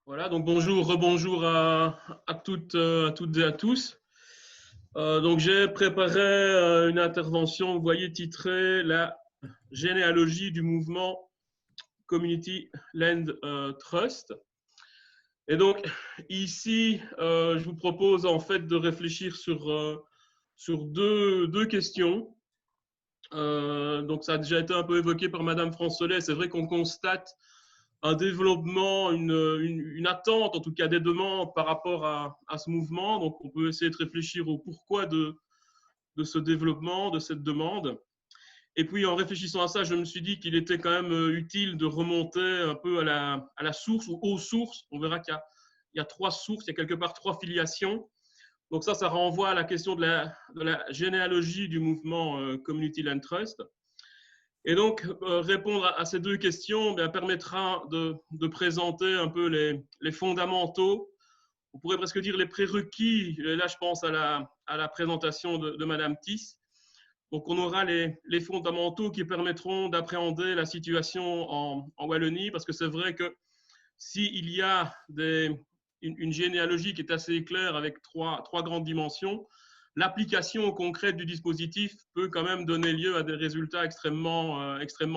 Voilà, donc bonjour, rebonjour à toutes et à tous. Donc j'ai préparé une intervention, vous voyez, titrée La généalogie du mouvement Community Land Trust. Et donc ici, je vous propose en fait de réfléchir sur deux questions. Donc ça a déjà été un peu évoqué par Madame Francelet. C'est vrai qu'on constate un développement, une attente, en tout cas des demandes par rapport à ce mouvement. Donc, on peut essayer de réfléchir au pourquoi de ce développement, de cette demande. Et puis, en réfléchissant à ça, je me suis dit qu'il était quand même utile de remonter un peu à la source ou aux sources. On verra qu'il y a trois sources, il y a quelque part trois filiations. Donc ça renvoie à la question de la généalogie du mouvement Community Land Trust. Et donc, répondre à ces deux questions permettra de présenter un peu les fondamentaux, on pourrait presque dire les prérequis. Et là, je pense à la présentation de Madame Thiss. Donc, on aura les fondamentaux qui permettront d'appréhender la situation en Wallonie, parce que c'est vrai que s'il y a une généalogie qui est assez claire avec trois grandes dimensions, l'application concrète du dispositif peut quand même donner lieu à des résultats extrêmement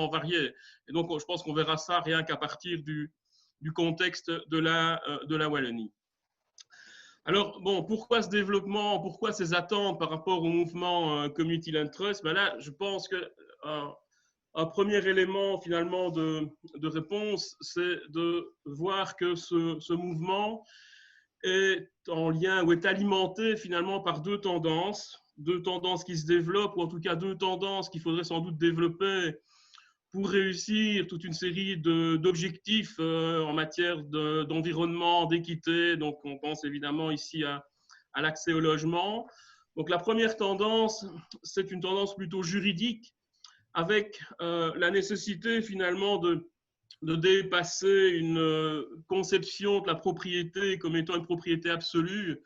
variés. Et donc, je pense qu'on verra ça rien qu'à partir du contexte de la Wallonie. Alors, bon, pourquoi ce développement, pourquoi ces attentes par rapport au mouvement Community Land Trust? Là, je pense que un premier élément finalement de réponse, c'est de voir que ce mouvement est en lien ou est alimenté finalement par deux tendances qui se développent, ou en tout cas deux tendances qu'il faudrait sans doute développer pour réussir toute une série d'objectifs en matière d'environnement, d'équité. Donc on pense évidemment ici à l'accès au logement. Donc la première tendance, c'est une tendance plutôt juridique, avec la nécessité finalement de dépasser une conception de la propriété comme étant une propriété absolue.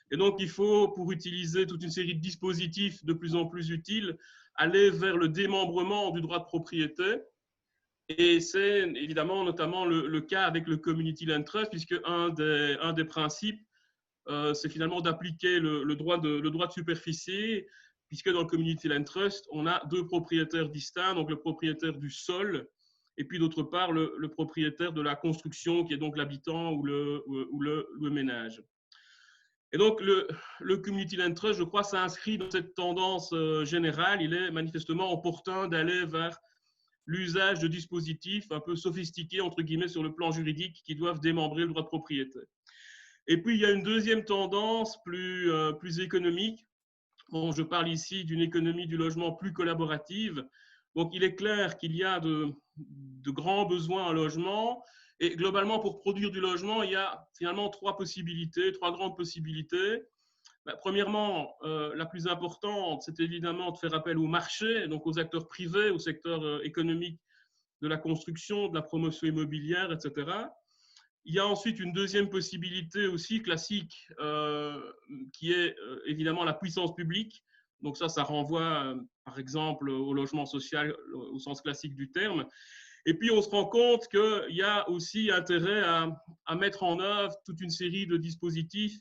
Et donc, il faut, pour utiliser toute une série de dispositifs de plus en plus utiles, aller vers le démembrement du droit de propriété. Et c'est évidemment notamment le cas avec le Community Land Trust, puisque un des principes, c'est finalement d'appliquer le droit de superficie, puisque dans le Community Land Trust, on a deux propriétaires distincts, donc le propriétaire du sol, et puis d'autre part le propriétaire de la construction, qui est donc l'habitant ou le ménage. Et donc le Community Land Trust, je crois, s'inscrit dans cette tendance générale. Il est manifestement opportun d'aller vers l'usage de dispositifs un peu sophistiqués, entre guillemets, sur le plan juridique, qui doivent démembrer le droit de propriété. Et puis, il y a une deuxième tendance plus économique. Bon, je parle ici d'une économie du logement plus collaborative. Donc, il est clair qu'il y a de grands besoins en logement. Et globalement, pour produire du logement, il y a finalement trois grandes possibilités. Premièrement, la plus importante, c'est évidemment de faire appel au marché, donc aux acteurs privés, au secteur économique de la construction, de la promotion immobilière, etc. Il y a ensuite une deuxième possibilité aussi classique, qui est évidemment la puissance publique. Donc ça renvoie par exemple au logement social au sens classique du terme. Et puis on se rend compte qu'il y a aussi intérêt à mettre en œuvre toute une série de dispositifs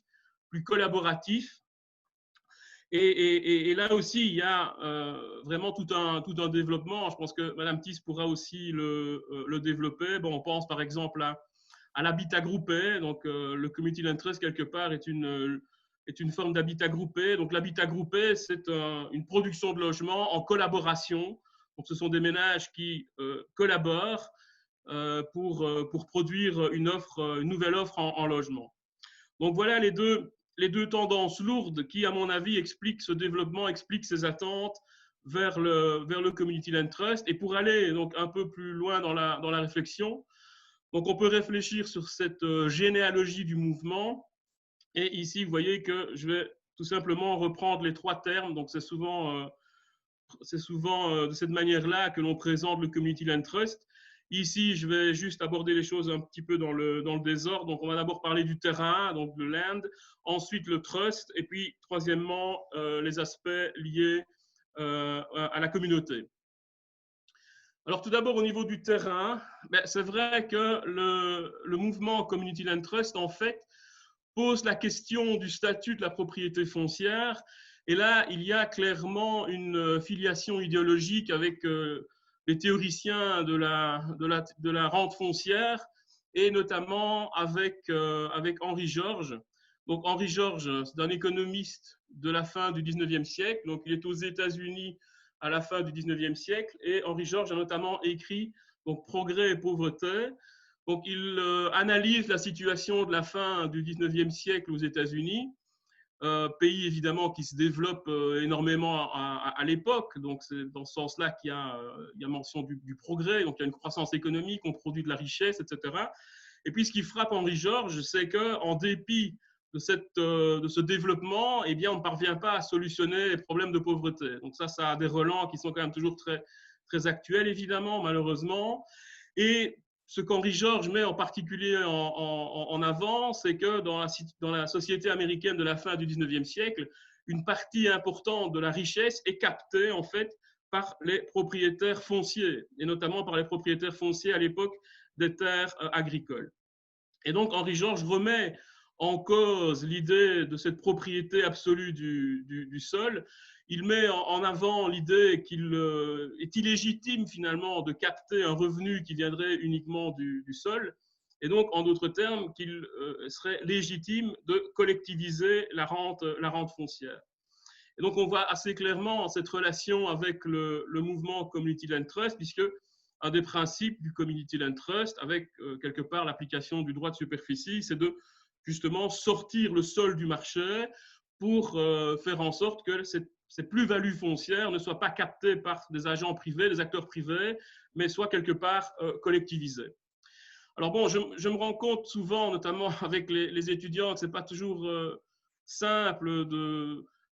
plus collaboratifs. Et là aussi, il y a vraiment tout un développement. Je pense que Mme Thiss pourra aussi le développer. Bon, on pense par exemple à l'habitat groupé. Donc, le community land trust, quelque part, est une forme d'habitat groupé. Donc, l'habitat groupé, c'est une production de logements en collaboration. Donc, ce sont des ménages qui collaborent pour produire une nouvelle offre en logement. Donc, voilà les deux tendances lourdes qui, à mon avis, expliquent ce développement, expliquent ces attentes vers le Community Land Trust. Et pour aller donc un peu plus loin dans la réflexion, donc on peut réfléchir sur cette généalogie du mouvement. Et ici, vous voyez que je vais tout simplement reprendre les trois termes. Donc c'est souvent de cette manière-là que l'on présente le Community Land Trust. Ici, je vais juste aborder les choses un petit peu dans le désordre. Donc, on va d'abord parler du terrain, donc le land, ensuite le trust, et puis, troisièmement, les aspects liés à la communauté. Alors tout d'abord, au niveau du terrain, c'est vrai que le mouvement Community Land Trust, en fait, pose la question du statut de la propriété foncière. Et là, il y a clairement une filiation idéologique avec les théoriciens de la rente foncière, et notamment avec Henri George. Donc Henri George, c'est un économiste de la fin du 19e siècle. Donc il est aux États-Unis à la fin du 19e siècle. Et Henri George a notamment écrit donc, Progrès et pauvreté. Donc, il analyse la situation de la fin du 19e siècle aux États-Unis, pays évidemment qui se développe énormément à l'époque. Donc, c'est dans ce sens-là qu'il y a mention du progrès. Donc, il y a une croissance économique, on produit de la richesse, etc. Et puis, ce qui frappe Henri George, c'est qu'en dépit de ce développement, eh bien, on ne parvient pas à solutionner les problèmes de pauvreté. Donc, ça a des relents qui sont quand même toujours très, très actuels, évidemment, malheureusement. Et ce qu'Henri George met en particulier en avant, c'est que dans la société américaine de la fin du 19e siècle, une partie importante de la richesse est captée en fait par les propriétaires fonciers, et notamment par les propriétaires fonciers à l'époque des terres agricoles. Et donc Henri George remet en cause l'idée de cette propriété absolue du sol. Il met en avant l'idée qu'il est illégitime finalement de capter un revenu qui viendrait uniquement du sol, et donc en d'autres termes qu'il serait légitime de collectiviser la rente foncière. Et donc on voit assez clairement cette relation avec le mouvement Community Land Trust, puisque un des principes du Community Land Trust, avec quelque part l'application du droit de superficie, c'est de justement sortir le sol du marché pour faire en sorte que ces plus-values foncières ne soient pas captées par des agents privés, des acteurs privés, mais soient quelque part collectivisées. Alors bon, je me rends compte souvent, notamment avec les étudiants, que ce n'est pas toujours simple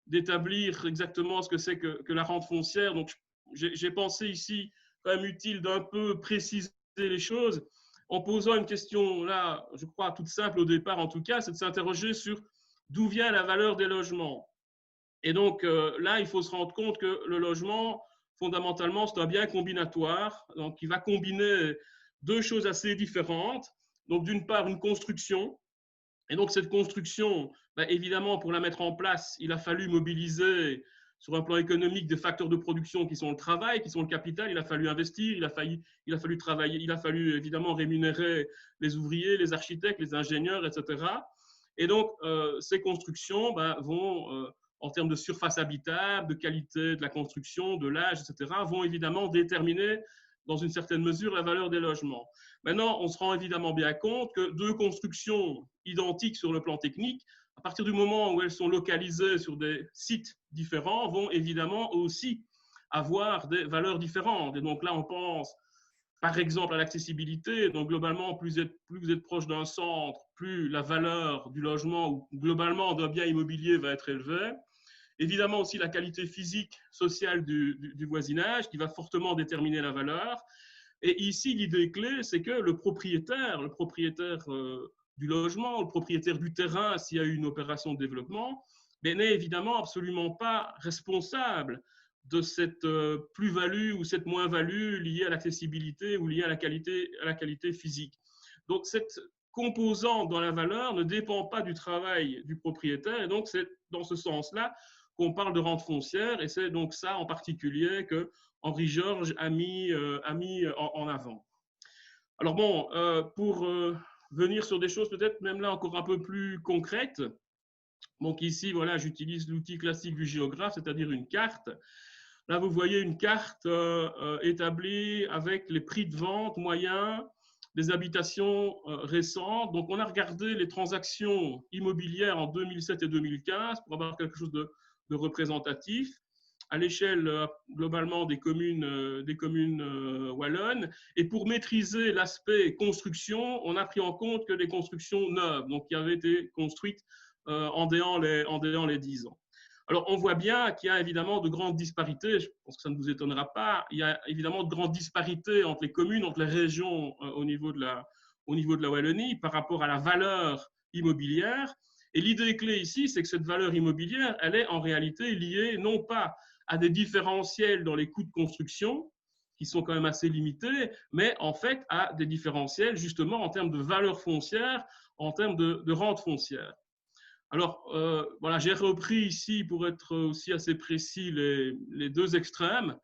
d'établir exactement ce que c'est que la rente foncière. Donc j'ai pensé ici quand même utile d'un peu préciser les choses en posant une question là, je crois toute simple au départ en tout cas, c'est de s'interroger sur d'où vient la valeur des logements. Et donc là, il faut se rendre compte que le logement, fondamentalement, c'est un bien combinatoire, donc qui va combiner deux choses assez différentes. Donc d'une part, une construction. Et donc cette construction, évidemment, pour la mettre en place, il a fallu mobiliser sur un plan économique des facteurs de production qui sont le travail, qui sont le capital. Il a fallu investir, il a fallu travailler, il a fallu évidemment rémunérer les ouvriers, les architectes, les ingénieurs, etc. Et donc ces constructions vont, en termes de surface habitable, de qualité de la construction, de l'âge, etc., vont évidemment déterminer dans une certaine mesure la valeur des logements. Maintenant, on se rend évidemment bien compte que deux constructions identiques sur le plan technique, à partir du moment où elles sont localisées sur des sites différents, vont évidemment aussi avoir des valeurs différentes. Et donc là, on pense par exemple à l'accessibilité. Donc globalement, plus vous êtes proche d'un centre, plus la valeur du logement ou globalement d'un bien immobilier va être élevée. Évidemment aussi la qualité physique, sociale du voisinage qui va fortement déterminer la valeur. Et ici, l'idée clé, c'est que le propriétaire du logement, le propriétaire du terrain, s'il y a eu une opération de développement, n'est évidemment absolument pas responsable de cette plus-value ou cette moins-value liée à l'accessibilité ou liée à la qualité physique. Donc, cette composante dans la valeur ne dépend pas du travail du propriétaire, et donc c'est dans ce sens-là qu'on parle de rente foncière, et c'est donc ça en particulier que Henri George a mis en avant. Alors bon, pour venir sur des choses peut-être même là encore un peu plus concrètes, donc ici, voilà, j'utilise l'outil classique du géographe, c'est-à-dire une carte. Là, vous voyez une carte établie avec les prix de vente moyens des habitations récentes. Donc, on a regardé les transactions immobilières en 2007 et 2015 pour avoir quelque chose de représentatif à l'échelle globalement des communes wallonnes. Et pour maîtriser l'aspect construction, on a pris en compte que les constructions neuves, donc qui avaient été construites en déant les 10 ans. Alors, on voit bien qu'il y a évidemment de grandes disparités, je pense que ça ne vous étonnera pas, il y a évidemment de grandes disparités entre les communes, entre les régions au niveau de la Wallonie par rapport à la valeur immobilière. Et l'idée clé ici, c'est que cette valeur immobilière, elle est en réalité liée non pas à des différentiels dans les coûts de construction, qui sont quand même assez limités, mais en fait à des différentiels justement en termes de valeur foncière, en termes de rente foncière. Alors, voilà, j'ai repris ici, pour être aussi assez précis, les deux extrêmes.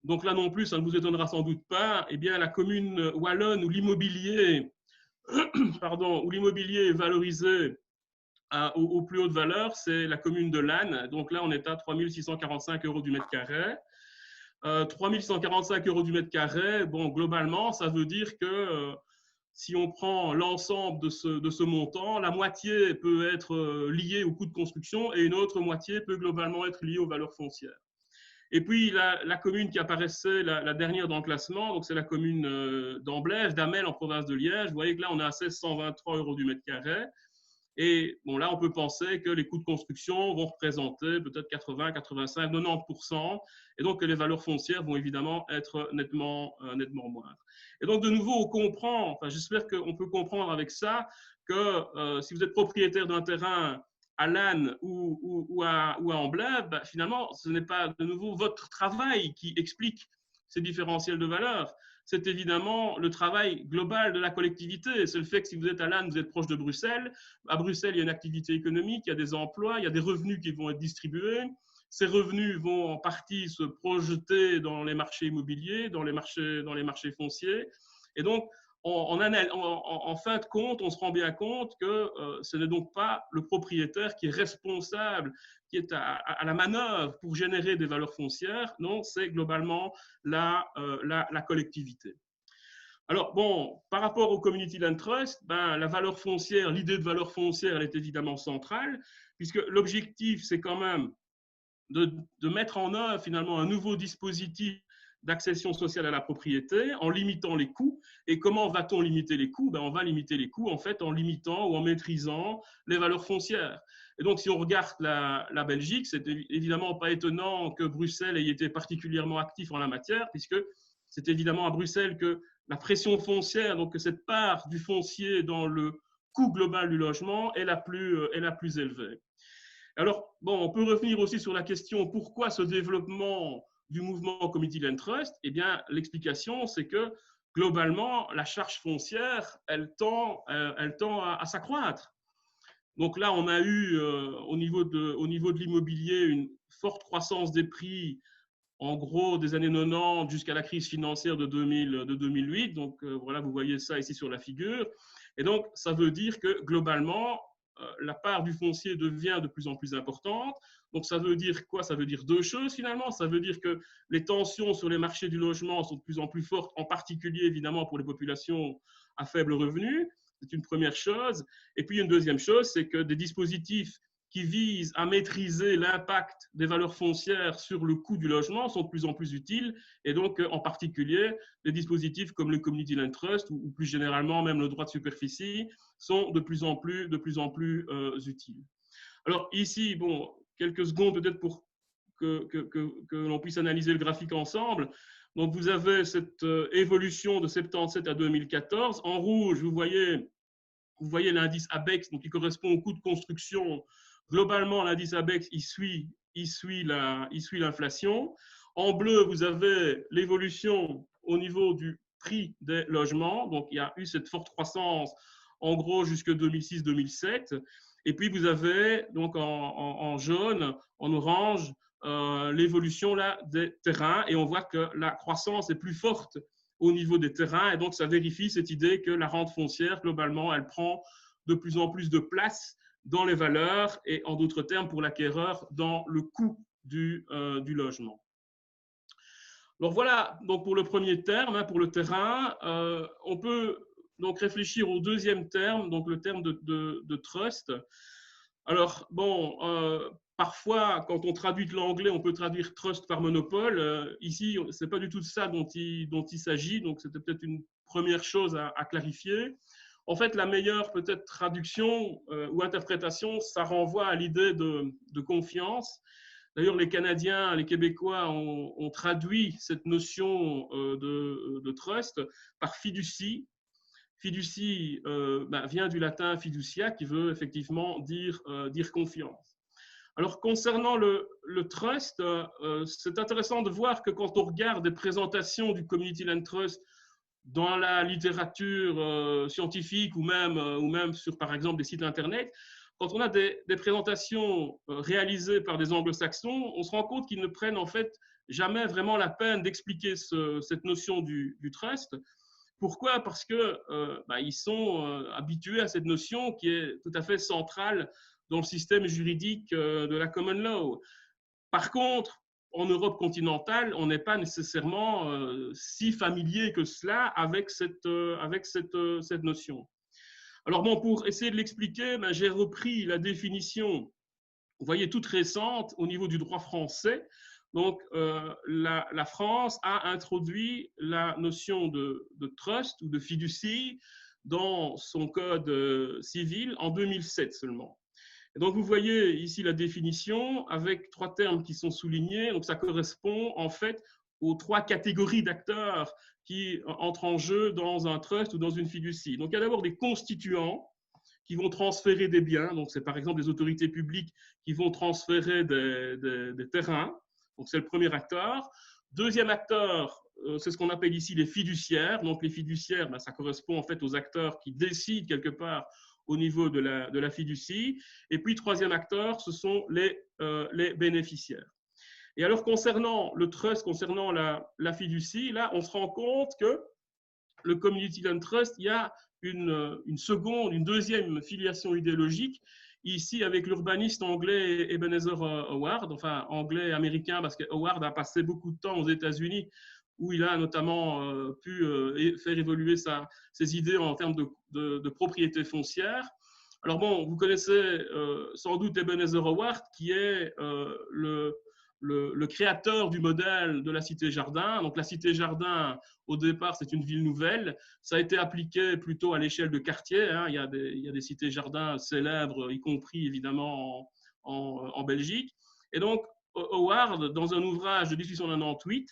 Donc là non plus, ça ne vous étonnera sans doute pas, eh bien, la commune wallonne où l'immobilier pardon, où l'immobilier est valorisé aux plus hautes valeurs, c'est la commune de Lannes. Donc là, on est à 3 645 € du mètre carré. 3 145 € du mètre carré, bon, globalement, ça veut dire que si on prend l'ensemble de ce montant, la moitié peut être liée au coût de construction et une autre moitié peut globalement être liée aux valeurs foncières. Et puis, la commune qui apparaissait la dernière dans le classement, donc c'est la commune d'Amblève, d'Amel en province de Liège. Vous voyez que là, on est à 1623 € du mètre carré. Et bon, là, on peut penser que les coûts de construction vont représenter peut-être 80, 85, 90%, et donc que les valeurs foncières vont évidemment être nettement moindres. Et donc, de nouveau, on comprend, enfin, j'espère qu'on peut comprendre avec ça que si vous êtes propriétaire d'un terrain à Lannes ou à Amblève, ben, finalement, ce n'est pas de nouveau votre travail qui explique ces différentiels de valeur. C'est évidemment le travail global de la collectivité. C'est le fait que si vous êtes à Lannes, vous êtes proche de Bruxelles. À Bruxelles, il y a une activité économique, il y a des emplois, il y a des revenus qui vont être distribués. Ces revenus vont en partie se projeter dans les marchés immobiliers, dans les marchés fonciers. Et donc, en fin de compte, on se rend bien compte que ce n'est donc pas le propriétaire qui est responsable, qui est à la manœuvre pour générer des valeurs foncières. Non, c'est globalement la collectivité. Alors, bon, par rapport au Community Land Trust, ben, la valeur foncière, l'idée de valeur foncière, elle est évidemment centrale, puisque l'objectif, c'est quand même de mettre en œuvre finalement un nouveau dispositif d'accession sociale à la propriété en limitant les coûts. Et comment va-t-on limiter les coûts? Ben, on va limiter les coûts en fait en limitant ou en maîtrisant les valeurs foncières. Et donc, si on regarde la Belgique, c'est évidemment pas étonnant que Bruxelles ait été particulièrement actif en la matière, puisque c'est évidemment à Bruxelles que la pression foncière, donc que cette part du foncier dans le coût global du logement est la plus élevée. Alors, bon, on peut revenir aussi sur la question pourquoi ce développement du mouvement Community Land Trust. Eh bien, l'explication, c'est que globalement, la charge foncière, elle tend à s'accroître. Donc là, on a eu au niveau de l'immobilier une forte croissance des prix, en gros des années 90 jusqu'à la crise financière de 2008. Donc voilà, vous voyez ça ici sur la figure. Et donc, ça veut dire que globalement, la part du foncier devient de plus en plus importante. Donc, ça veut dire quoi? Ça veut dire deux choses finalement. Ça veut dire que les tensions sur les marchés du logement sont de plus en plus fortes, en particulier évidemment pour les populations à faible revenu. C'est une première chose. Et puis, une deuxième chose, c'est que des dispositifs qui visent à maîtriser l'impact des valeurs foncières sur le coût du logement sont de plus en plus utiles. Et donc, en particulier, des dispositifs comme le Community Land Trust ou plus généralement même le droit de superficie sont de plus en plus utiles. Alors ici, bon, quelques secondes peut-être pour que l'on puisse analyser le graphique ensemble. Donc, vous avez cette évolution de 77 à 2014. En rouge, vous voyez l'indice ABEX, donc qui correspond au coût de construction. Globalement, l'indice ABEX, il suit l'inflation. En bleu, vous avez l'évolution au niveau du prix des logements. Donc, il y a eu cette forte croissance, en gros, jusque 2006-2007. Et puis, vous avez donc en jaune, en orange, l'évolution là des terrains. Et on voit que la croissance est plus forte au niveau des terrains. Et donc, ça vérifie cette idée que la rente foncière, globalement, elle prend de plus en plus de place dans les valeurs et, en d'autres termes, pour l'acquéreur, dans le coût du logement. Alors voilà, donc pour le premier terme, pour le terrain, on peut donc réfléchir au deuxième terme, donc le terme de trust. Alors, bon, parfois, quand on traduit de l'anglais, on peut traduire trust par monopole. Ici, ce n'est pas du tout de ça dont il s'agit, donc c'était peut-être une première chose à clarifier. En fait, la meilleure peut-être traduction ou interprétation, ça renvoie à l'idée de confiance. D'ailleurs, les Canadiens, les Québécois ont traduit cette notion de trust par fiducie. Fiducie vient du latin fiducia, qui veut effectivement dire confiance. Alors, concernant le trust, c'est intéressant de voir que quand on regarde des présentations du Community Land Trust dans la littérature scientifique ou même sur, par exemple, des sites Internet, quand on a des présentations réalisées par des anglo-saxons, on se rend compte qu'ils ne prennent en fait jamais vraiment la peine d'expliquer cette notion du trust. Pourquoi? Parce que ils sont habitués à cette notion qui est tout à fait centrale dans le système juridique de la common law. Par contre, en Europe continentale, on n'est pas nécessairement si familier que cela avec cette notion. Alors bon, pour essayer de l'expliquer, j'ai repris la définition, vous voyez, toute récente au niveau du droit français. Donc, la France a introduit la notion de trust ou de fiducie dans son code civil en 2007 seulement. Et donc, vous voyez ici la définition avec 3 termes qui sont soulignés. Donc, ça correspond en fait aux 3 catégories d'acteurs qui entrent en jeu dans un trust ou dans une fiducie. Donc, il y a d'abord des constituants qui vont transférer des biens. Donc, c'est par exemple des autorités publiques qui vont transférer des terrains. Donc, c'est le premier acteur. Deuxième acteur, c'est ce qu'on appelle ici les fiduciaires. Donc, les fiduciaires, ça correspond en fait aux acteurs qui décident quelque part au niveau de la fiducie. Et puis, troisième acteur, ce sont les bénéficiaires. Et alors, concernant le trust, concernant la fiducie, là, on se rend compte que le Community Land Trust, il y a une deuxième filiation idéologique, ici avec l'urbaniste anglais Ebenezer Howard, enfin anglais-américain, parce que Howard a passé beaucoup de temps aux États-Unis, où il a notamment pu faire évoluer ses idées en termes de propriété foncière. Alors bon, vous connaissez sans doute Ebenezer Howard, qui est le créateur du modèle de la Cité-Jardin. Donc la Cité-Jardin, au départ, c'est une ville nouvelle. Ça a été appliqué plutôt à l'échelle de quartier. Il y a des cités-jardins célèbres, y compris évidemment en Belgique. Et donc, Howard, dans un ouvrage de 1898,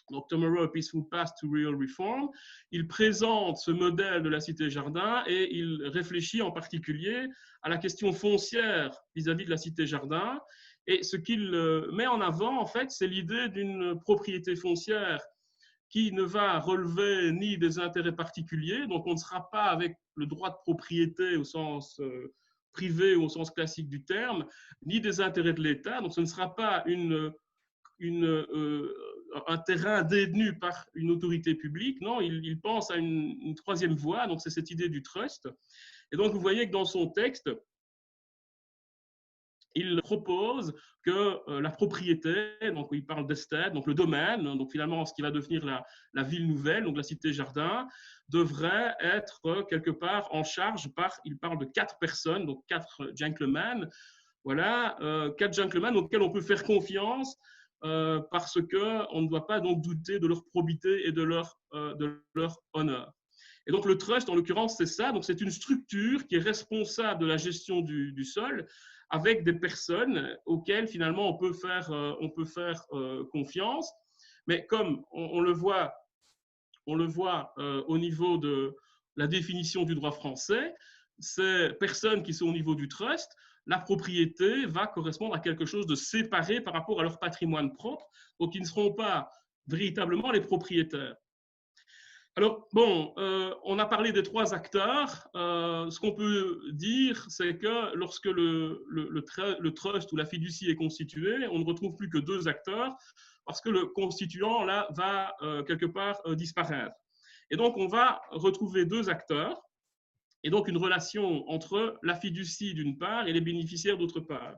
donc Tomorrow, a Peaceful Path to Real Reform, il présente ce modèle de la Cité-Jardin et il réfléchit en particulier à la question foncière vis-à-vis de la Cité-Jardin. Et ce qu'il met en avant, en fait, c'est l'idée d'une propriété foncière qui ne va relever ni des intérêts particuliers, donc on ne sera pas avec le droit de propriété au sens privé ou au sens classique du terme, ni des intérêts de l'État, donc ce ne sera pas un terrain détenu par une autorité publique, non, il pense à une troisième voie, donc c'est cette idée du trust. Et donc vous voyez que dans son texte, il propose que la propriété, donc il parle d'estate, donc le domaine, donc finalement ce qui va devenir la ville nouvelle, donc la cité-jardin, devrait être quelque part en charge il parle de 4 personnes, donc 4 gentlemen, voilà, 4 gentlemen auxquels on peut faire confiance parce qu'on ne doit pas donc douter de leur probité et de leur honneur. Et donc le trust, en l'occurrence, c'est ça. Donc c'est une structure qui est responsable de la gestion du sol, avec des personnes auxquelles finalement on peut faire confiance. Mais comme on le voit au niveau de la définition du droit français, ces personnes qui sont au niveau du trust, la propriété va correspondre à quelque chose de séparé par rapport à leur patrimoine propre, donc ils ne seront pas véritablement les propriétaires. Alors, bon, on a parlé des 3 acteurs. Ce qu'on peut dire, c'est que lorsque le trust ou la fiducie est constitué, on ne retrouve plus que 2 acteurs parce que le constituant, là, va quelque part disparaître. Et donc, on va retrouver 2 acteurs et donc une relation entre la fiducie d'une part et les bénéficiaires d'autre part.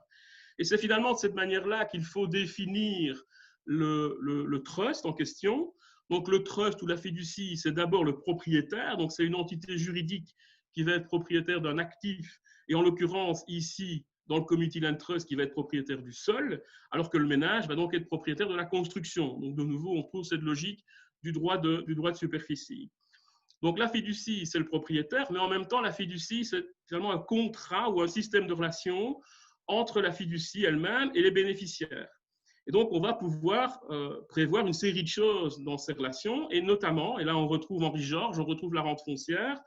Et c'est finalement de cette manière-là qu'il faut définir le trust en question. Donc, le trust ou la fiducie, c'est d'abord le propriétaire. Donc, c'est une entité juridique qui va être propriétaire d'un actif. Et en l'occurrence, ici, dans le Community Land Trust, qui va être propriétaire du sol, alors que le ménage va donc être propriétaire de la construction. Donc, de nouveau, on trouve cette logique du droit de superficie. Donc, la fiducie, c'est le propriétaire, mais en même temps, la fiducie, c'est finalement un contrat ou un système de relations entre la fiducie elle-même et les bénéficiaires. Et donc, on va pouvoir prévoir une série de choses dans ces relations, et notamment, et là on retrouve Henri Georges, on retrouve la rente foncière,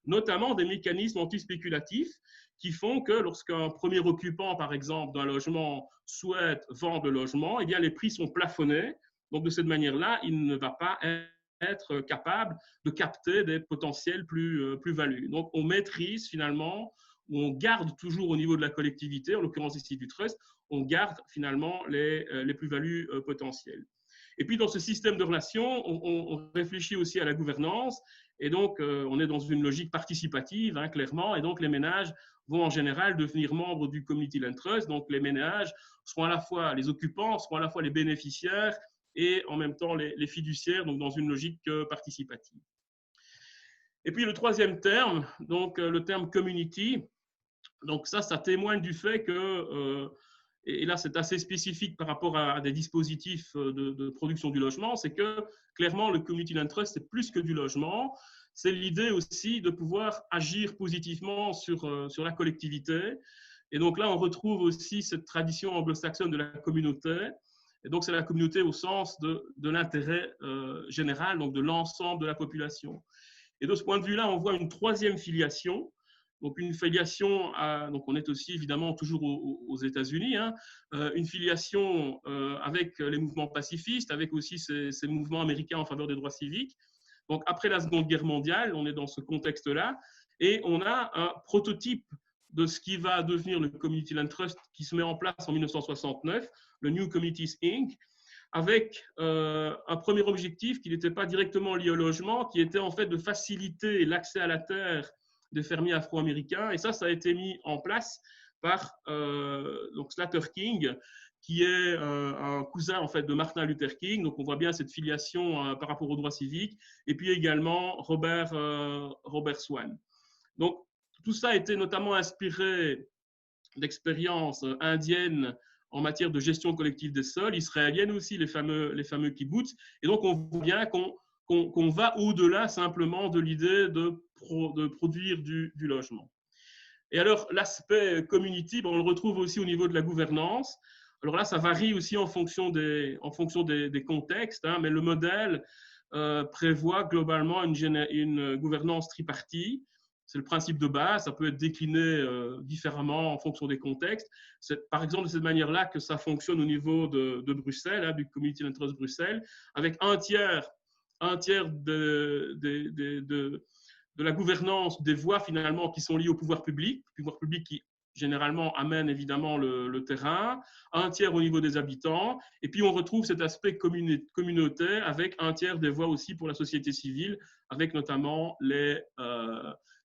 notamment des mécanismes antispéculatifs qui font que lorsqu'un premier occupant, par exemple, d'un logement souhaite vendre le logement, eh bien, les prix sont plafonnés. Donc, de cette manière-là, il ne va pas être capable de capter des potentiels plus-values. Donc, on maîtrise finalement, ou on garde toujours au niveau de la collectivité, en l'occurrence ici du trust, on garde finalement les plus-values potentielles. Et puis, dans ce système de relations, on réfléchit aussi à la gouvernance. Et donc, on est dans une logique participative, hein, clairement. Et donc, les ménages vont en général devenir membres du Community Land Trust. Donc, les ménages seront à la fois les occupants, seront à la fois les bénéficiaires et en même temps les fiduciaires, donc dans une logique participative. Et puis, le troisième terme, donc le terme community, donc ça témoigne du fait que et là c'est assez spécifique par rapport à des dispositifs de production du logement, c'est que clairement le Community Land Trust c'est plus que du logement, c'est l'idée aussi de pouvoir agir positivement sur la collectivité. Et donc là on retrouve aussi cette tradition anglo-saxonne de la communauté, et donc c'est la communauté au sens de l'intérêt général, donc de l'ensemble de la population. Et de ce point de vue-là, on voit une troisième filiation. Donc, une filiation, donc on est aussi évidemment toujours aux États-Unis, hein, une filiation avec les mouvements pacifistes, avec aussi ces mouvements américains en faveur des droits civiques. Donc, après la Seconde Guerre mondiale, on est dans ce contexte-là, et on a un prototype de ce qui va devenir le Community Land Trust qui se met en place en 1969, le New Communities Inc., avec un premier objectif qui n'était pas directement lié au logement, qui était en fait de faciliter l'accès à la terre des fermiers afro-américains. Et ça a été mis en place par donc Slater King, qui est un cousin en fait de Martin Luther King. Donc on voit bien cette filiation par rapport aux droits civiques. Et puis également Robert Swan. Donc tout ça a été notamment inspiré d'expériences indiennes en matière de gestion collective des sols, israéliennes aussi, les fameux kibbutz. Et donc, on voit bien qu'on va au-delà simplement de l'idée de produire du logement. Et alors, l'aspect community, on le retrouve aussi au niveau de la gouvernance. Alors là, ça varie aussi en fonction des contextes, hein, mais le modèle prévoit globalement une gouvernance tripartite. C'est le principe de base, ça peut être décliné différemment en fonction des contextes. C'est par exemple de cette manière-là que ça fonctionne au niveau de Bruxelles, hein, du Community Land Trust Bruxelles, avec un tiers de la gouvernance des voies finalement qui sont liées au pouvoir public qui généralement amène évidemment le terrain, un tiers au niveau des habitants, et puis on retrouve cet aspect communautaire avec un tiers des voix aussi pour la société civile, avec notamment les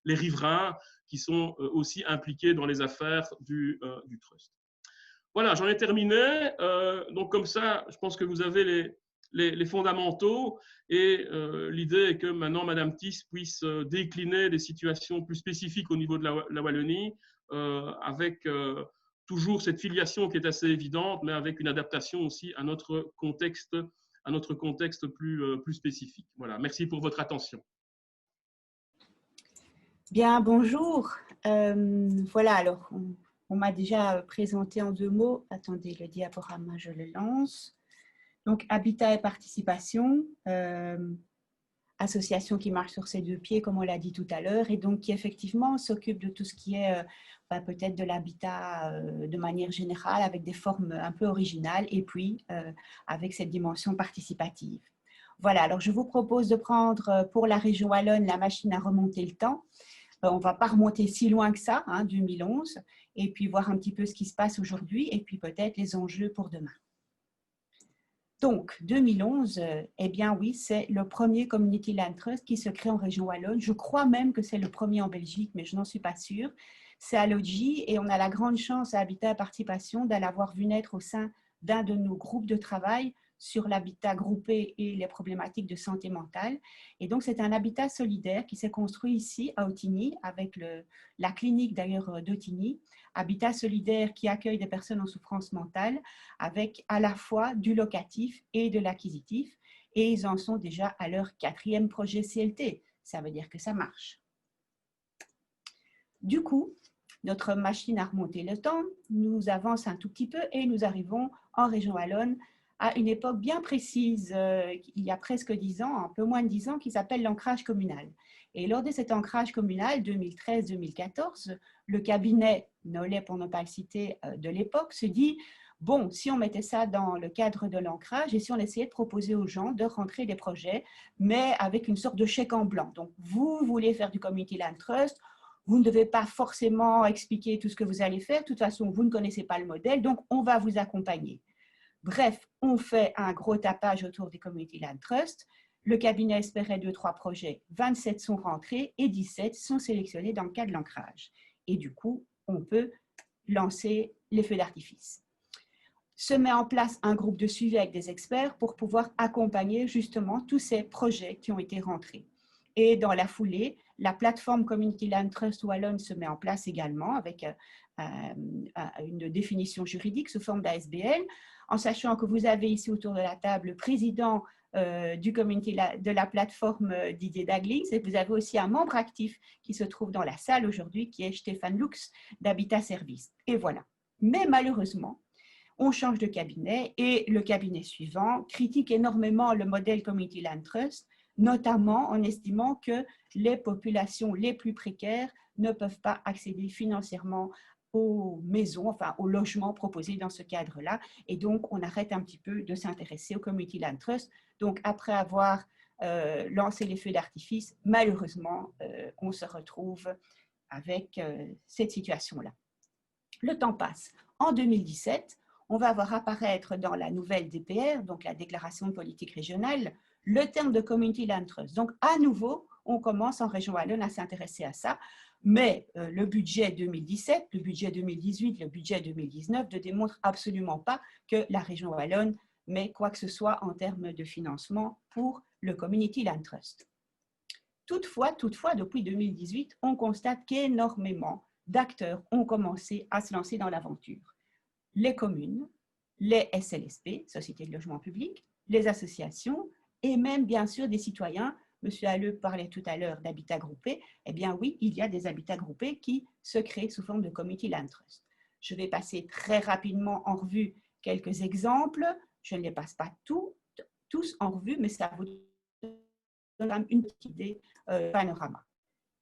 riverains qui sont aussi impliqués dans les affaires du trust. Voilà, j'en ai terminé. Donc comme ça, je pense que vous avez les fondamentaux et l'idée est que maintenant Madame Thysse puisse décliner des situations plus spécifiques au niveau de la Wallonie avec toujours cette filiation qui est assez évidente, mais avec une adaptation aussi à notre contexte plus spécifique. Voilà, merci pour votre attention. Bien, bonjour. Voilà, alors on m'a déjà présenté en 2 mots. Attendez, le diaporama, je le lance. Donc, habitat et participation, association qui marche sur ses 2 pieds, comme on l'a dit tout à l'heure, et donc qui effectivement s'occupe de tout ce qui est peut-être de l'habitat de manière générale, avec des formes un peu originales, et puis avec cette dimension participative. Voilà, alors je vous propose de prendre pour la région wallonne la machine à remonter le temps. On ne va pas remonter si loin que ça, hein, 2011, et puis voir un petit peu ce qui se passe aujourd'hui, et puis peut-être les enjeux pour demain. Donc, 2011, eh bien oui, c'est le premier Community Land Trust qui se crée en région wallonne. Je crois même que c'est le premier en Belgique, mais je n'en suis pas sûre. C'est à Lodgy et on a la grande chance à Habitat et Participation d'aller avoir vu naître au sein d'un de nos groupes de travail sur l'habitat groupé et les problématiques de santé mentale. Et donc, c'est un habitat solidaire qui s'est construit ici à Ottignies, avec la clinique d'ailleurs d'Ottignies. Habitat solidaire qui accueille des personnes en souffrance mentale avec à la fois du locatif et de l'acquisitif. Et ils en sont déjà à leur 4e projet CLT. Ça veut dire que ça marche. Du coup, notre machine à remonter le temps nous avance un tout petit peu et nous arrivons en région wallonne à une époque bien précise, il y a presque 10 ans, un peu moins de 10 ans, qui s'appelle l'ancrage communal. Et lors de cet ancrage communal 2013-2014, le cabinet Nollet, pour ne pas le citer, de l'époque, se dit bon, si on mettait ça dans le cadre de l'ancrage et si on essayait de proposer aux gens de rentrer des projets, mais avec une sorte de chèque en blanc. Donc, vous voulez faire du Community Land Trust, vous ne devez pas forcément expliquer tout ce que vous allez faire. De toute façon, vous ne connaissez pas le modèle, donc on va vous accompagner. Bref, on fait un gros tapage autour des Community Land Trust. Le cabinet espérait 2-3 projets, 27 sont rentrés et 17 sont sélectionnés dans le cas de l'ancrage. Et du coup, on peut lancer les feux d'artifice. Se met en place un groupe de suivi avec des experts pour pouvoir accompagner justement tous ces projets qui ont été rentrés. Et dans la foulée, la plateforme Community Land Trust Wallonne se met en place également avec une définition juridique sous forme d'ASBL, en sachant que vous avez ici autour de la table le président de la plateforme Didier Daglings, et vous avez aussi un membre actif qui se trouve dans la salle aujourd'hui, qui est Stéphane Lux d'Habitat Service. Et voilà. Mais malheureusement, on change de cabinet et le cabinet suivant critique énormément le modèle Community Land Trust, notamment en estimant que les populations les plus précaires ne peuvent pas accéder financièrement aux maisons, enfin aux logements proposés dans ce cadre-là. Et donc, on arrête un petit peu de s'intéresser au Community Land Trust. Donc, après avoir lancé les feux d'artifice, malheureusement, on se retrouve avec cette situation-là. Le temps passe. En 2017, on va voir apparaître dans la nouvelle DPR, donc la déclaration de politique régionale, le terme de Community Land Trust. Donc, à nouveau, on commence en région wallonne à s'intéresser à ça, mais le budget 2017, le budget 2018, le budget 2019 ne démontrent absolument pas que la région wallonne met quoi que ce soit en termes de financement pour le Community Land Trust. Toutefois, depuis 2018, on constate qu'énormément d'acteurs ont commencé à se lancer dans l'aventure. Les communes, les SLSP, Sociétés de logement public, les associations et même bien sûr des citoyens. Monsieur Halleux parlait tout à l'heure d'habitat groupé. Eh bien oui, il y a des habitats groupés qui se créent sous forme de Community Land Trust. Je vais passer très rapidement en revue quelques exemples. Je ne les passe pas tous en revue, mais ça vous donne une petite idée panorama.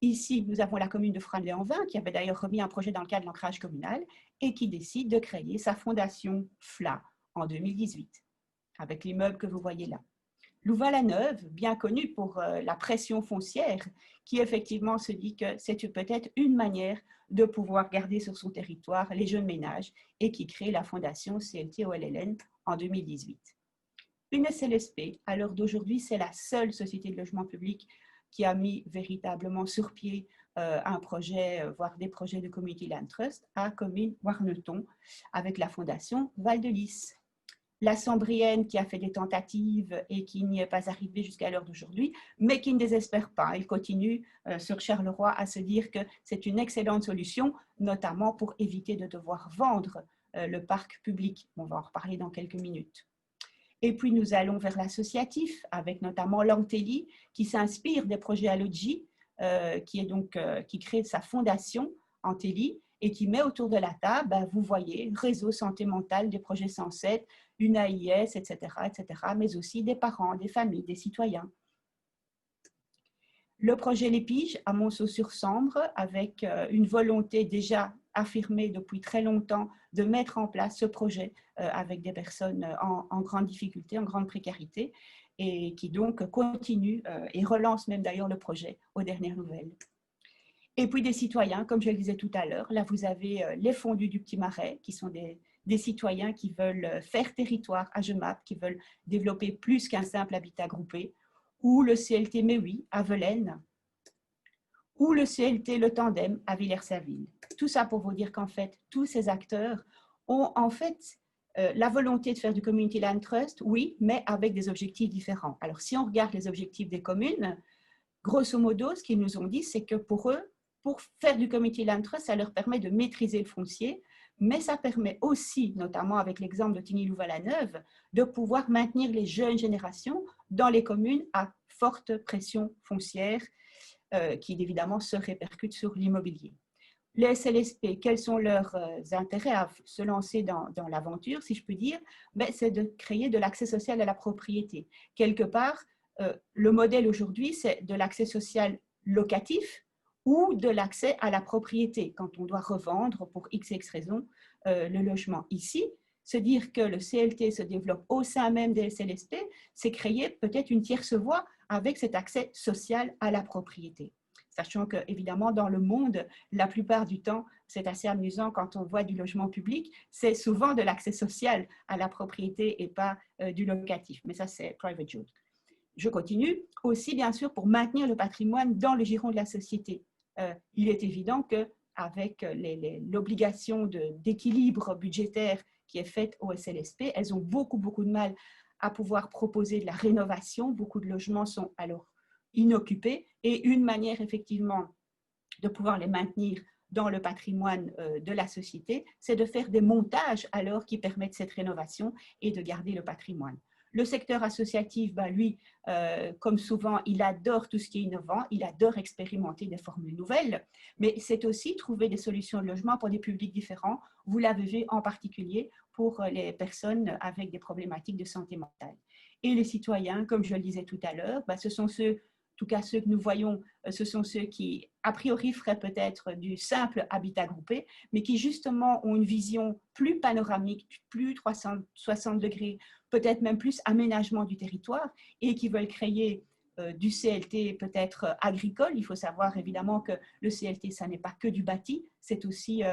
Ici, nous avons la commune de Franlé-en-Vin, qui avait d'ailleurs remis un projet dans le cadre de l'ancrage communal et qui décide de créer sa fondation FLA en 2018, avec l'immeuble que vous voyez là. Louvain-la-Neuve, bien connu pour la pression foncière, qui effectivement se dit que c'est peut-être une manière de pouvoir garder sur son territoire les jeunes ménages et qui crée la fondation CLT-OLLN en 2018. Une SLSP, à l'heure d'aujourd'hui, c'est la seule société de logement public qui a mis véritablement sur pied un projet, voire des projets de Community Land Trust à commune Warneton avec la fondation Val de Lys. La Sambrienne qui a fait des tentatives et qui n'y est pas arrivée jusqu'à l'heure d'aujourd'hui, mais qui ne désespère pas. Elle continue sur Charleroi à se dire que c'est une excellente solution, notamment pour éviter de devoir vendre le parc public. On va en reparler dans quelques minutes. Et puis, nous allons vers l'associatif, avec notamment l'Antelli, qui s'inspire des projets Alogi, qui crée sa fondation Antelli, et qui met autour de la table, vous voyez, réseau santé mentale, des projets 107, une AIS, etc., mais aussi des parents, des familles, des citoyens. Le projet L'Épige à Monceau-sur-Sambre, avec une volonté déjà affirmée depuis très longtemps de mettre en place ce projet avec des personnes en grande difficulté, en grande précarité, et qui donc continue et relance même d'ailleurs le projet aux dernières nouvelles. Et puis des citoyens, comme je le disais tout à l'heure, là vous avez les fondus du Petit Marais, qui sont des citoyens qui veulent faire territoire à Jemappes, qui veulent développer plus qu'un simple habitat groupé, ou le CLT Méoui à Velaine, ou le CLT Le Tandem à Villers-Saville. Tout ça pour vous dire qu'en fait, tous ces acteurs ont en fait la volonté de faire du Community Land Trust, oui, mais avec des objectifs différents. Alors, si on regarde les objectifs des communes, grosso modo, ce qu'ils nous ont dit, c'est que pour eux, pour faire du Community Land Trust, ça leur permet de maîtriser le foncier, mais ça permet aussi, notamment avec l'exemple de Tigny-Louvain-la-Neuve, de pouvoir maintenir les jeunes générations dans les communes à forte pression foncière, qui évidemment se répercute sur l'immobilier. Les SLSP, quels sont leurs intérêts à se lancer dans l'aventure, si je peux dire? C'est de créer de l'accès social à la propriété. Quelque part, le modèle aujourd'hui, c'est de l'accès social locatif ou de l'accès à la propriété, quand on doit revendre pour x raisons le logement. Ici, se dire que le CLT se développe au sein même des SLSP, c'est créer peut-être une tierce voie avec cet accès social à la propriété. Sachant que, évidemment, dans le monde, la plupart du temps, c'est assez amusant quand on voit du logement public, c'est souvent de l'accès social à la propriété et pas du locatif. Mais ça, c'est private joke. Je continue. Aussi, bien sûr, pour maintenir le patrimoine dans le giron de la société. Il est évident qu'avec l'obligation d'équilibre budgétaire qui est faite au SLSP, elles ont beaucoup de mal à pouvoir proposer de la rénovation. Beaucoup de logements sont alors inoccupés et une manière effectivement de pouvoir les maintenir dans le patrimoine de la société, c'est de faire des montages alors qui permettent cette rénovation et de garder le patrimoine. Le secteur associatif, lui, comme souvent, il adore tout ce qui est innovant, il adore expérimenter des formules nouvelles, mais c'est aussi trouver des solutions de logement pour des publics différents. Vous l'avez vu en particulier pour les personnes avec des problématiques de santé mentale. Et les citoyens, comme je le disais tout à l'heure, ce sont ceux, en tout cas ceux que nous voyons, ce sont ceux qui, a priori, feraient peut-être du simple habitat groupé, mais qui justement ont une vision plus panoramique, plus 360 degrés, peut-être même plus aménagement du territoire, et qui veulent créer du CLT peut-être agricole. Il faut savoir évidemment que le CLT, ça n'est pas que du bâti, c'est aussi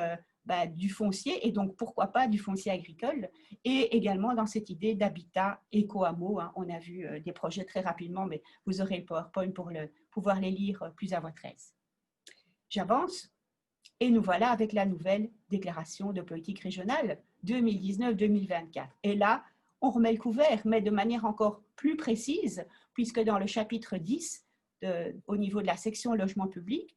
du foncier, et donc pourquoi pas du foncier agricole, et également dans cette idée d'habitat éco-hameau. On a vu des projets très rapidement, mais vous aurez le PowerPoint pour pouvoir les lire plus à votre aise. J'avance, et nous voilà avec la nouvelle déclaration de politique régionale 2019-2024. Et là, on remet le couvert, mais de manière encore plus précise, puisque dans le chapitre 10, au niveau de la section logement public,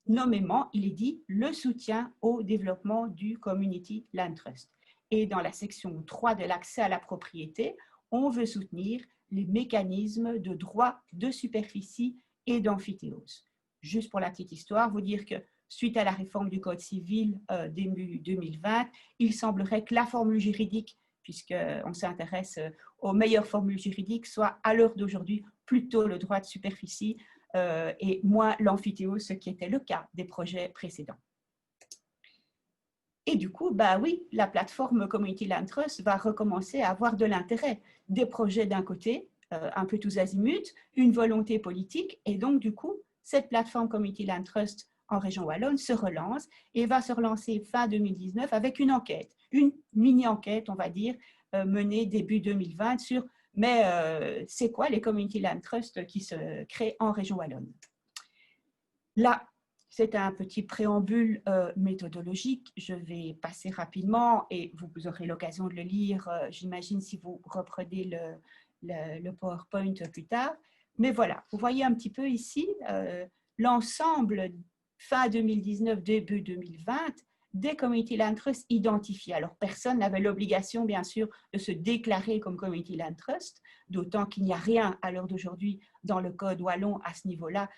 nommément, il est dit le soutien au développement du Community Land Trust. Et dans la section 3 de l'accès à la propriété, on veut soutenir les mécanismes de droit de superficie et d'amphithéose. Juste pour la petite histoire, vous dire que suite à la réforme du Code civil début 2020, il semblerait que la formule juridique, puisqu'on s'intéresse aux meilleures formules juridiques, soit à l'heure d'aujourd'hui plutôt le droit de superficie et moins l'amphithéose, ce qui était le cas des projets précédents. Et du coup, oui, la plateforme Community Land Trust va recommencer à avoir de l'intérêt. Des projets d'un côté, un peu tous azimuts, une volonté politique, et donc du coup, cette plateforme Community Land Trust en région wallonne se relance et va se relancer fin 2019 avec une enquête, une mini-enquête, on va dire, menée début 2020 sur mais c'est quoi les Community Land Trust qui se créent en région wallonne? Là, c'est un petit préambule méthodologique. Je vais passer rapidement et vous aurez l'occasion de le lire, j'imagine, si vous reprenez le PowerPoint plus tard. Mais voilà, vous voyez un petit peu ici l'ensemble fin 2019, début 2020, des Community Land Trust identifiés. Alors, personne n'avait l'obligation, bien sûr, de se déclarer comme Community Land Trust, d'autant qu'il n'y a rien à l'heure d'aujourd'hui dans le Code wallon à ce niveau-là,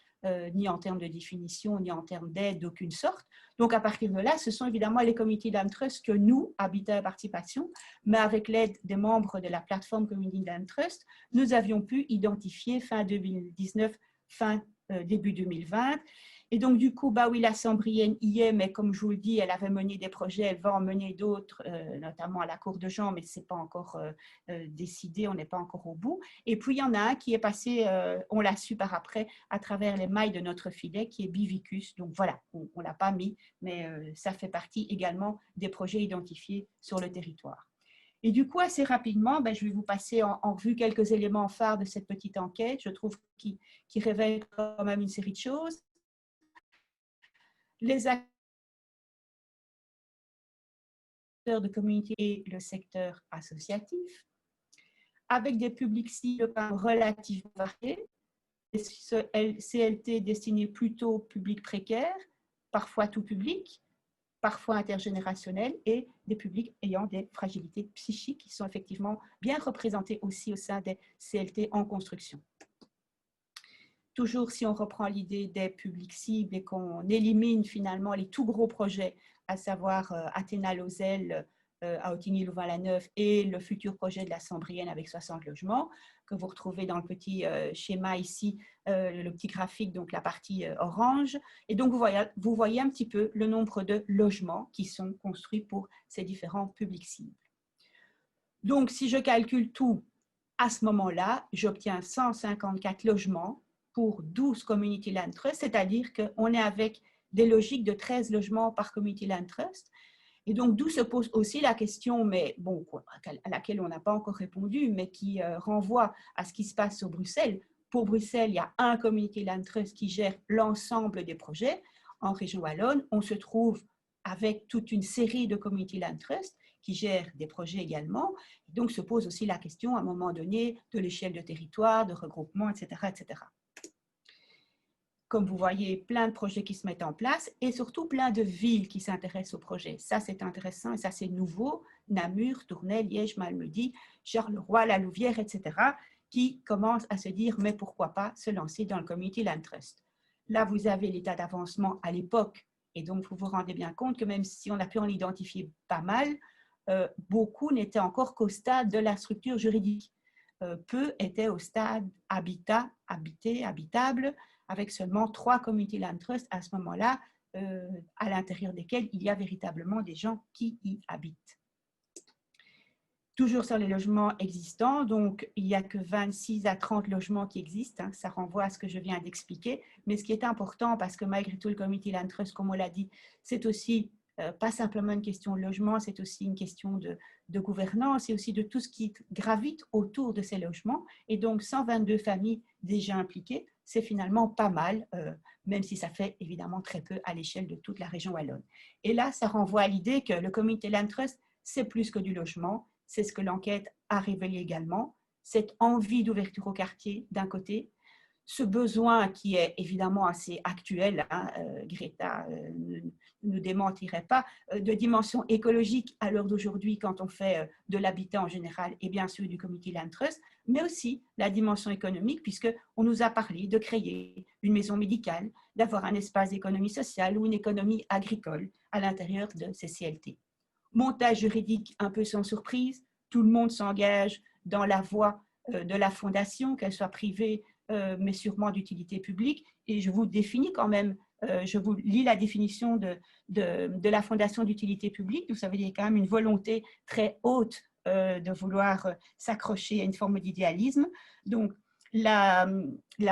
ni en termes de définition, ni en termes d'aide d'aucune sorte. Donc, à partir de là, ce sont évidemment les Community Land Trust que nous, Habitat et Participation, mais avec l'aide des membres de la plateforme Community Land Trust, nous avions pu identifier fin 2019, début 2020. Et donc, du coup, oui, la Sambrienne y est, mais comme je vous le dis, elle avait mené des projets, elle va en mener d'autres, notamment à la Cour de Jean, mais ce n'est pas encore décidé, on n'est pas encore au bout. Et puis, il y en a un qui est passé, on l'a su par après, à travers les mailles de notre filet, qui est Bivicus. Donc, voilà, on ne l'a pas mis, mais ça fait partie également des projets identifiés sur le territoire. Et du coup, assez rapidement, je vais vous passer en revue quelques éléments phares de cette petite enquête, je trouve, qui révèle quand même une série de choses. Les acteurs de communauté et le secteur associatif, avec des publics cibles relativement variés, CLT destiné plutôt au public précaire, parfois tout public, parfois intergénérationnel, et des publics ayant des fragilités psychiques qui sont effectivement bien représentés aussi au sein des CLT en construction. Toujours, si on reprend l'idée des publics cibles et qu'on élimine finalement les tout gros projets, à savoir Athéna Lozelle, à Autigny-Louvain-la-Neuve et le futur projet de la Sambrienne avec 60 logements, que vous retrouvez dans le petit schéma ici, le petit graphique, donc la partie orange. Et donc, vous voyez un petit peu le nombre de logements qui sont construits pour ces différents publics cibles. Donc, si je calcule tout à ce moment-là, j'obtiens 154 logements pour 12 Community Land Trust, c'est-à-dire qu'on est avec des logiques de 13 logements par Community Land Trust. Et donc, d'où se pose aussi la question, mais bon, à laquelle on n'a pas encore répondu, mais qui renvoie à ce qui se passe au Bruxelles. Pour Bruxelles, il y a un Community Land Trust qui gère l'ensemble des projets. En région wallonne, on se trouve avec toute une série de Community Land Trust qui gèrent des projets également. Donc, se pose aussi la question, à un moment donné, de l'échelle de territoire, de regroupement, etc., etc. Comme vous voyez, plein de projets qui se mettent en place et surtout plein de villes qui s'intéressent au projet. Ça, c'est intéressant et ça, c'est nouveau. Namur, Tournai, Liège, Malmedy, Charleroi, La Louvière, etc., qui commencent à se dire, mais pourquoi pas se lancer dans le Community Land Trust. Là, vous avez l'état d'avancement à l'époque et donc vous vous rendez bien compte que même si on a pu en identifier pas mal, beaucoup n'étaient encore qu'au stade de la structure juridique. Peu étaient au stade habitat, habité, habitable, avec seulement 3 Community Land Trust à ce moment-là, à l'intérieur desquels il y a véritablement des gens qui y habitent. Toujours sur les logements existants, donc il n'y a que 26 à 30 logements qui existent, hein, ça renvoie à ce que je viens d'expliquer, mais ce qui est important, parce que malgré tout le Community Land Trust, comme on l'a dit, c'est aussi pas simplement une question de logement, c'est aussi une question de gouvernance et aussi de tout ce qui gravite autour de ces logements. Et donc, 122 familles déjà impliquées, c'est finalement pas mal, même si ça fait évidemment très peu à l'échelle de toute la région wallonne. Et là, ça renvoie à l'idée que le Community Land Trust, c'est plus que du logement, c'est ce que l'enquête a révélé également, cette envie d'ouverture au quartier d'un côté, ce besoin qui est évidemment assez actuel, hein, Greta ne nous démentirait pas, de dimension écologique à l'heure d'aujourd'hui quand on fait de l'habitat en général et bien sûr du Community Land Trust, mais aussi la dimension économique puisqu'on nous a parlé de créer une maison médicale, d'avoir un espace d'économie sociale ou une économie agricole à l'intérieur de ces CLT. Montage juridique un peu sans surprise, tout le monde s'engage dans la voie de la fondation, qu'elle soit privée, mais sûrement d'utilité publique. Et je vous définis quand même, je vous lis la définition de la fondation d'utilité publique. Vous savez, il y a quand même une volonté très haute de vouloir s'accrocher à une forme d'idéalisme. Donc, la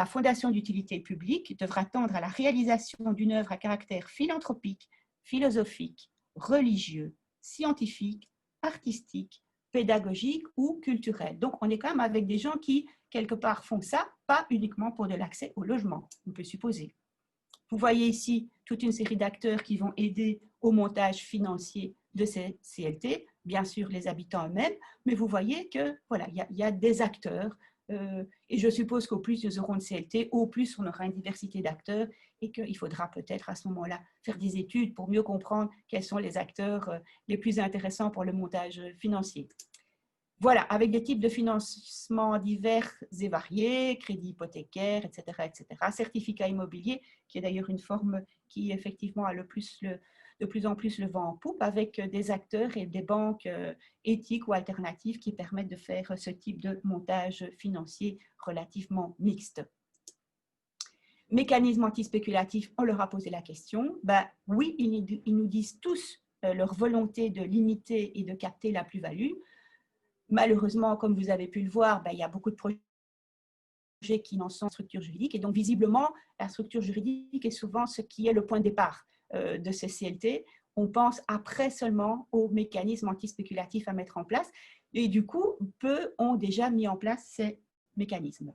fondation d'utilité publique devra tendre à la réalisation d'une œuvre à caractère philanthropique, philosophique, religieux, scientifique, artistique, pédagogique ou culturel. Donc, on est quand même avec des gens qui, quelque part, font ça, pas uniquement pour de l'accès au logement, on peut supposer. Vous voyez ici toute une série d'acteurs qui vont aider au montage financier de ces CLT, bien sûr les habitants eux-mêmes, mais vous voyez que voilà, il y a des acteurs et je suppose qu'au plus nous aurons de CLT, au plus on aura une diversité d'acteurs et qu'il faudra peut-être à ce moment-là faire des études pour mieux comprendre quels sont les acteurs les plus intéressants pour le montage financier. Voilà, avec des types de financement divers et variés, crédit hypothécaire, etc., etc., certificat immobilier, qui est d'ailleurs une forme qui effectivement a de plus en plus le vent en poupe, avec des acteurs et des banques éthiques ou alternatives qui permettent de faire ce type de montage financier relativement mixte. Mécanisme antispéculatif, on leur a posé la question. Ben, oui, ils nous disent tous leur volonté de limiter et de capter la plus-value. Malheureusement, comme vous avez pu le voir, ben, il y a beaucoup de projets qui n'en sont structure juridique. Et donc, visiblement, la structure juridique est souvent ce qui est le point de départ de ces CLT. On pense après seulement aux mécanismes antispéculatifs à mettre en place. Et du coup, peu ont déjà mis en place ces mécanismes.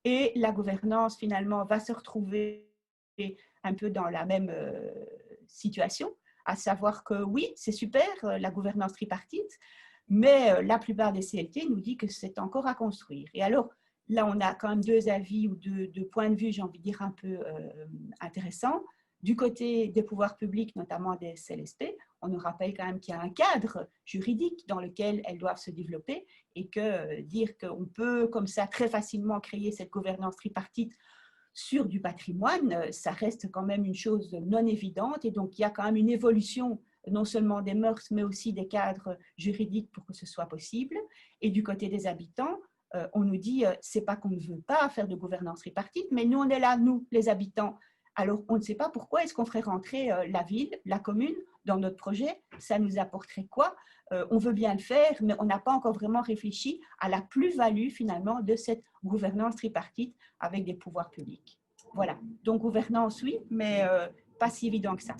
Et la gouvernance, finalement, va se retrouver un peu dans la même situation, à savoir que oui, c'est super, la gouvernance tripartite, mais la plupart des CLT nous disent que c'est encore à construire. Et alors, là, on a quand même deux avis ou deux points de vue, j'ai envie de dire, un peu intéressants. Du côté des pouvoirs publics, notamment des CLSP, on nous rappelle quand même qu'il y a un cadre juridique dans lequel elles doivent se développer et que dire qu'on peut comme ça très facilement créer cette gouvernance tripartite sur du patrimoine, ça reste quand même une chose non évidente et donc il y a quand même une évolution non seulement des mœurs, mais aussi des cadres juridiques pour que ce soit possible. Et du côté des habitants, on nous dit, c'est pas qu'on ne veut pas faire de gouvernance tripartite, mais nous, on est là, nous, les habitants. Alors, on ne sait pas pourquoi est-ce qu'on ferait rentrer la ville, la commune, dans notre projet. Ça nous apporterait quoi? On veut bien le faire, mais on n'a pas encore vraiment réfléchi à la plus-value, finalement, de cette gouvernance tripartite avec des pouvoirs publics. Voilà. Donc, gouvernance, oui, mais pas si évident que ça.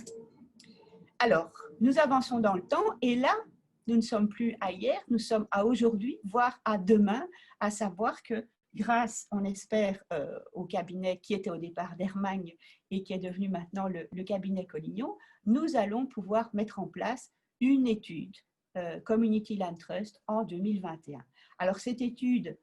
Alors, nous avançons dans le temps et là, nous ne sommes plus à hier, nous sommes à aujourd'hui, voire à demain, à savoir que grâce, on espère, au cabinet qui était au départ d'Hermagne et qui est devenu maintenant le cabinet Collignon, nous allons pouvoir mettre en place une étude Community Land Trust en 2021. Alors, cette étude,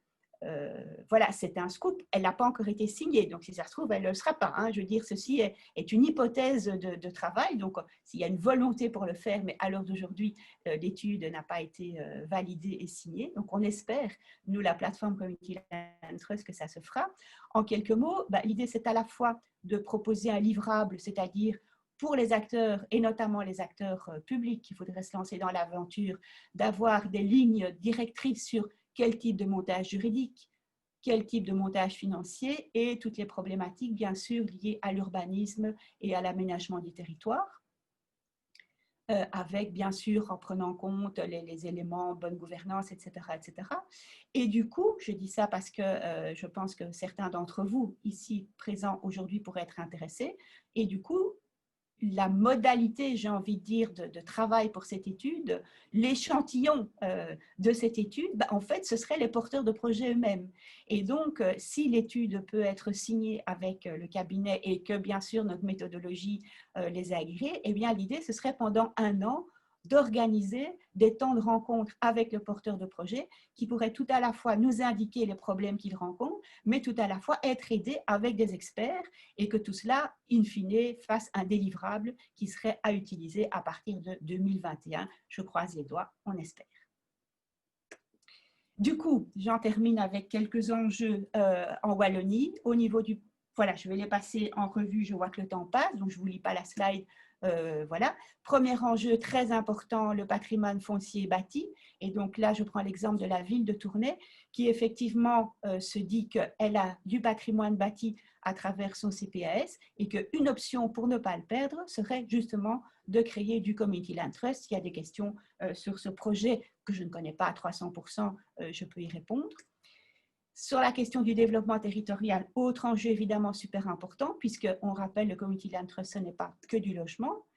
voilà, c'est un scoop, elle n'a pas encore été signée, donc si ça se trouve, elle ne le sera pas. Hein. Je veux dire, ceci est une hypothèse de travail, donc s'il y a une volonté pour le faire, mais à l'heure d'aujourd'hui, l'étude n'a pas été validée et signée. Donc on espère, nous, la plateforme Community Land Trust, que ça se fera. En quelques mots, l'idée, c'est à la fois de proposer un livrable, c'est-à-dire pour les acteurs, et notamment les acteurs publics qui voudraient se lancer dans l'aventure, d'avoir des lignes directrices sur quel type de montage juridique, quel type de montage financier et toutes les problématiques, bien sûr, liées à l'urbanisme et à l'aménagement du territoire, avec, bien sûr, en prenant en compte les éléments bonne gouvernance, etc., etc. Et du coup, je dis ça parce que je pense que certains d'entre vous, ici présents aujourd'hui, pourraient être intéressés. Et du coup, la modalité, j'ai envie de dire, de travail pour cette étude, l'échantillon de cette étude, en fait, ce seraient les porteurs de projets eux-mêmes. Et donc, si l'étude peut être signée avec le cabinet et que, bien sûr, notre méthodologie les a agréés, eh bien, l'idée, ce serait pendant un an d'organiser des temps de rencontre avec le porteur de projet qui pourrait tout à la fois nous indiquer les problèmes qu'il rencontre, mais tout à la fois être aidé avec des experts et que tout cela, in fine, fasse un délivrable qui serait à utiliser à partir de 2021. Je croise les doigts, on espère. Du coup, j'en termine avec quelques enjeux en Wallonie. Au niveau du... Voilà, je vais les passer en revue, je vois que le temps passe, donc je ne vous lis pas la slide. Voilà. Premier enjeu très important, le patrimoine foncier bâti. Et donc là, je prends l'exemple de la ville de Tournai, qui effectivement se dit qu'elle a du patrimoine bâti à travers son CPAS et qu'une option pour ne pas le perdre serait justement de créer du Community Land Trust. Il y a des questions sur ce projet que je ne connais pas à 300%, je peux y répondre. Sur la question du développement territorial, autre enjeu évidemment super important, puisqu'on rappelle le Community Land Trust, ce n'est pas que du logement,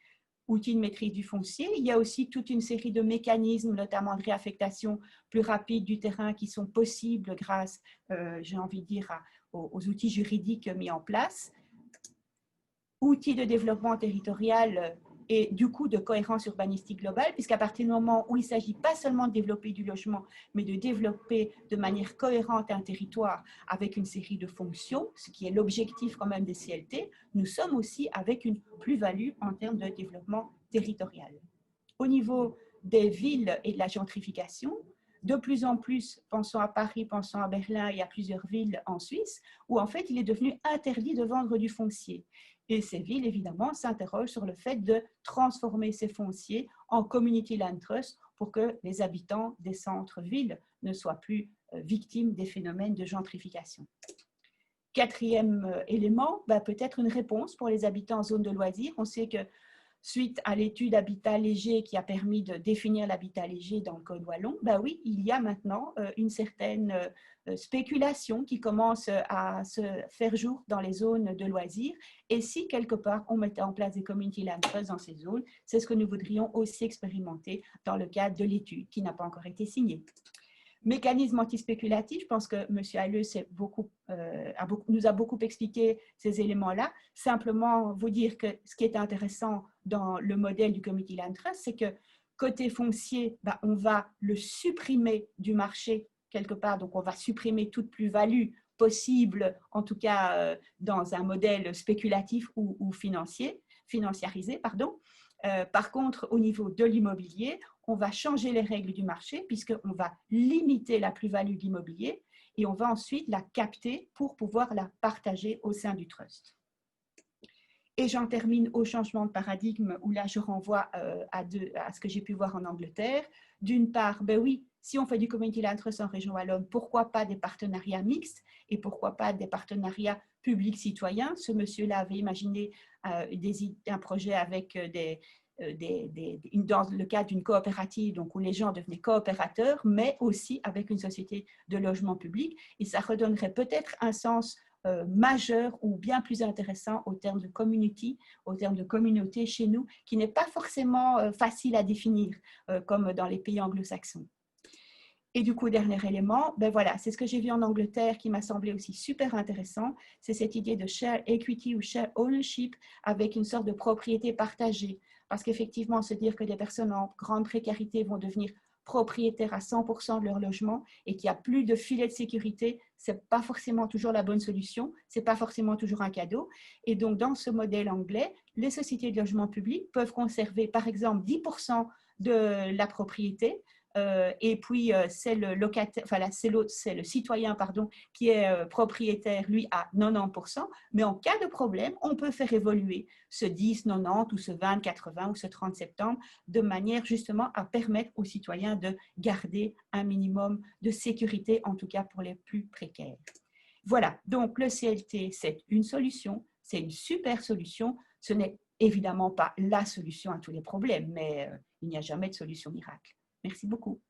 outil de maîtrise du foncier. Il y a aussi toute une série de mécanismes, notamment de réaffectation plus rapide du terrain, qui sont possibles grâce, j'ai envie de dire, aux outils juridiques mis en place. Outils de développement territorial et du coup de cohérence urbanistique globale, puisqu'à partir du moment où il ne s'agit pas seulement de développer du logement, mais de développer de manière cohérente un territoire avec une série de fonctions, ce qui est l'objectif quand même des CLT, nous sommes aussi avec une plus-value en termes de développement territorial. Au niveau des villes et de la gentrification, de plus en plus, pensons à Paris, pensons à Berlin et à plusieurs villes en Suisse, où en fait il est devenu interdit de vendre du foncier. Et ces villes, évidemment, s'interrogent sur le fait de transformer ces fonciers en community land trust pour que les habitants des centres-villes ne soient plus victimes des phénomènes de gentrification. Quatrième élément, peut-être une réponse pour les habitants en zone de loisirs. On sait que suite à l'étude Habitat léger qui a permis de définir l'habitat léger dans le Code wallon, oui, il y a maintenant une certaine spéculation qui commence à se faire jour dans les zones de loisirs. Et si quelque part on mettait en place des community land trusts dans ces zones, c'est ce que nous voudrions aussi expérimenter dans le cadre de l'étude qui n'a pas encore été signée. Mécanisme antispéculatif, je pense que M. Halleux nous a beaucoup expliqué ces éléments-là. Simplement vous dire que ce qui est intéressant dans le modèle du Community Land Trust, c'est que côté foncier, on va le supprimer du marché quelque part, donc on va supprimer toute plus-value possible, en tout cas dans un modèle spéculatif ou financiarisé. Par contre, au niveau de l'immobilier, on va changer les règles du marché puisqu'on va limiter la plus-value de l'immobilier et on va ensuite la capter pour pouvoir la partager au sein du trust. Et j'en termine au changement de paradigme où là, je renvoie à ce que j'ai pu voir en Angleterre. D'une part, ben oui, si on fait du Community Land Trust en région wallonne, pourquoi pas des partenariats mixtes et pourquoi pas des partenariats publics-citoyens. Ce monsieur-là avait imaginé un projet avec dans le cadre d'une coopérative, donc où les gens devenaient coopérateurs, mais aussi avec une société de logement public. Et ça redonnerait peut-être un sens majeur ou bien plus intéressant au terme de community, au terme de communauté chez nous, qui n'est pas forcément facile à définir comme dans les pays anglo-saxons. Et du coup, dernier élément, ben voilà, c'est ce que j'ai vu en Angleterre qui m'a semblé aussi super intéressant, c'est cette idée de share equity ou share ownership avec une sorte de propriété partagée. Parce qu'effectivement, se dire que des personnes en grande précarité vont devenir propriétaires à 100% de leur logement et qu'il n'y a plus de filet de sécurité, ce n'est pas forcément toujours la bonne solution, ce n'est pas forcément toujours un cadeau. Et donc, dans ce modèle anglais, les sociétés de logement public peuvent conserver, par exemple, 10% de la propriété, et puis c'est le locataire, enfin c'est le citoyen pardon, qui est propriétaire lui à 90%, mais en cas de problème, on peut faire évoluer ce 10, 90 ou ce 20, 80 ou ce 30 septembre de manière justement à permettre aux citoyens de garder un minimum de sécurité, en tout cas pour les plus précaires. Voilà, donc le CLT, c'est une solution, c'est une super solution, ce n'est évidemment pas la solution à tous les problèmes, mais il n'y a jamais de solution miracle. Merci beaucoup.